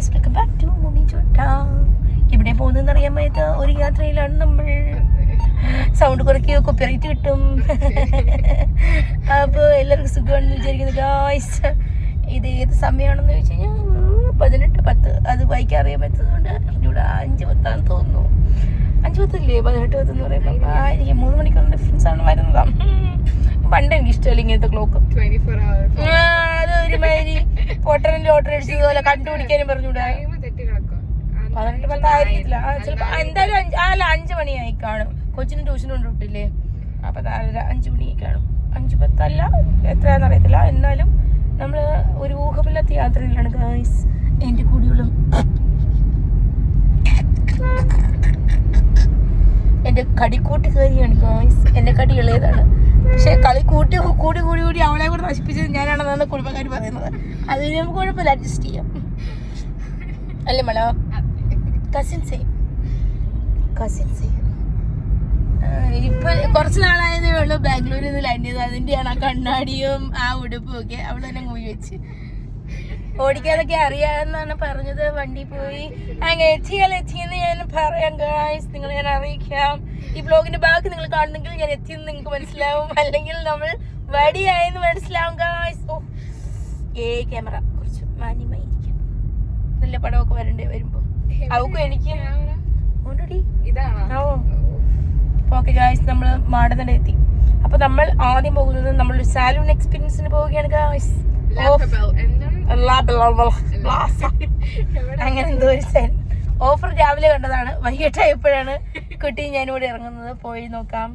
Guys, welcome back to mummy Chhota. ഇവിടെ പോകുന്നതെന്ന് അറിയാൻ പറ്റാത്ത ഒരു യാത്രയിലാണ് നമ്മൾ. സൗണ്ട് കുറയ്ക്കുകയോ കോപ്പിറൈറ്റ് കിട്ടും. അപ്പോൾ എല്ലാവർക്കും സുഖമാണെന്ന് വിചാരിക്കുന്നു ഗൈസ്. ഇത് ഏത് സമയമാണെന്ന് ചോദിച്ചു കഴിഞ്ഞാൽ 18:10. അത് വായിക്കാൻ അറിയാൻ പറ്റുന്നതുകൊണ്ട് ഇവിടെ 5:10 തോന്നുന്നു. 5:10 18:10 എന്ന് പറയുമ്പോൾ എനിക്ക് 3 മണിക്കൂർ ഡിഫറൻസ് ആണ് വരുന്നതാണ്. പണ്ട് എനിക്ക് ഇഷ്ടമല്ല ഇങ്ങനത്തെ ക്ലോക്ക്. അത് ഒരുമാതിരി പൊട്ടനും ലോട്ടറി അടിച്ചതുപോലെ കണ്ടുപിടിക്കാനും പറഞ്ഞൂടാ. 18:10 ആയിരിക്കത്തില്ല, ചിലപ്പോൾ എന്തായാലും 5 മണിയായി കാണും. കൊച്ചിന് ട്യൂഷൻ കൊണ്ട് വിട്ടില്ലേ, അപ്പം 5 മണിയായി കാണും. 5:10 അല്ല, എത്രയാണെന്ന് അറിയത്തില്ല. എന്നാലും നമ്മൾ ഒരു ഊഹമില്ലാത്ത യാത്രയിലാണ് ഗൈസ്. എൻ്റെ കൂടിയുള്ള എൻ്റെ കടിക്കൂട്ടുകാരിയാണ് ഗൈസ്. എൻ്റെ കടി ഇളയതാണ്, പക്ഷെ കളി കൂടി അവളെ കൂടെ നശിപ്പിച്ചത് ഞാനാണെന്നാണ് കുടുംബക്കാർ പറയുന്നത്. അത് നമുക്ക് കുഴപ്പമില്ല, അഡ്ജസ്റ്റ് ചെയ്യാം അല്ലേ മളോ? കസിൻസേ ഇപ്പൊ കുറച്ച് നാളായതേ ഉള്ളൂ ബാംഗ്ലൂരിൽ നിന്ന് ലാൻഡ് ചെയ്തത്. അതിന്റെയാണ് ആ കണ്ണാടിയും ആ ഉടുപ്പും ഒക്കെ. അവൾ തന്നെ മൂവി വെച്ച് ഓടിക്കാതൊക്കെ അറിയാമെന്നാണ് പറഞ്ഞത്. വണ്ടി പോയി അങ്ങ് എത്തിയെന്ന് ഞാൻ പറയാം ഗൈസ്. നിങ്ങളെ ഞാൻ അറിയിക്കാം. ഈ ബ്ലോഗിന്റെ ബാക്കി നിങ്ങൾ കാണുന്നെങ്കിൽ ഞാൻ എത്തിയെന്ന് നിങ്ങൾക്ക് മനസ്സിലാവും, അല്ലെങ്കിൽ നമ്മൾ വടിയായെന്ന് മനസ്സിലാവും ഗൈസ്. ഓ ക്യാമറ കുറച്ച് മാന്യമായിരിക്കും. നല്ല പടമൊക്കെ വരണ്ടേ വരുമ്പോ അവക്കും എനിക്ക് ഓ. ഓക്കെ ഗൈസ്, നമ്മൾ മാടനട എത്തി. അപ്പൊ നമ്മൾ ആദ്യം പോകുന്നത് നമ്മളൊരു സാലൂൺ എക്സ്പീരിയൻസിന് പോവുകയാണ് ഗൈസ്. അങ്ങനെ എന്തോ ഒരു ഓഫർ രാവിലെ കണ്ടതാണ്. വൈകിട്ടായപ്പോഴാണ് കുട്ടി ഞാനിവിടെ ഇറങ്ങുന്നത്. പോയി നോക്കാം,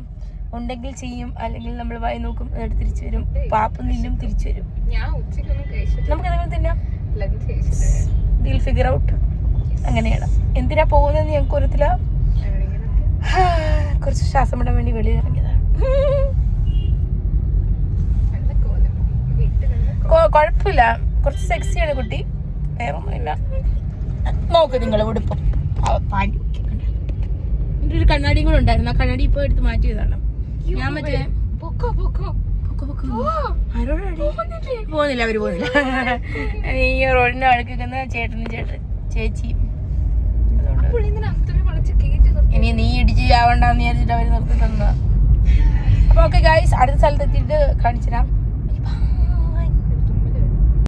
ഉണ്ടെങ്കിൽ ചെയ്യും, അല്ലെങ്കിൽ നമ്മൾ വായി നോക്കും, എന്നിട്ട് തിരിച്ചു വരും. പാപ്പും നിന്നും തിരിച്ചു വരും. നമുക്ക് എന്തെങ്കിലും തിന്നാം, ഫിഗർ ഔട്ട്. അങ്ങനെയാണ്. എന്തിനാ പോകുന്നതെന്ന് ഞങ്ങൾക്ക് ഒരത്തില്ല. കുറച്ച് ശ്വാസം വിടാൻ വേണ്ടി വെളിയിൽ ഇറങ്ങിയതാണ്. കുഴപ്പമില്ല, കുറച്ച് സെക്സിയാണ് കുട്ടി, വേറെ ഒന്നുമില്ല. നോക്ക് നിങ്ങൾ ഉടുപ്പം പാൻറ്. എൻ്റെ ഒരു കണ്ണാടിയും കൂടെ ഉണ്ടായിരുന്നു. ആ കണ്ണാടി ഇപ്പൊ എടുത്ത് മാറ്റിയതാണ്. ഞാൻ മറ്റേ പോകുന്നില്ല, അവര് പോകുന്നില്ല. ഈ റോഡിന്റെ അടുക്കുന്ന ചേച്ചി ഇനി നീ ഇടിച്ച് ആവണ്ടെന്ന് വിചാരിച്ചിട്ട് അവര് നിർത്തി തന്നതാ. അപ്പൊ ഓക്കെ ഗൈസ്, അടുത്ത സ്ഥലത്ത് എത്തിയിട്ട് കാണിച്ചു തരാം.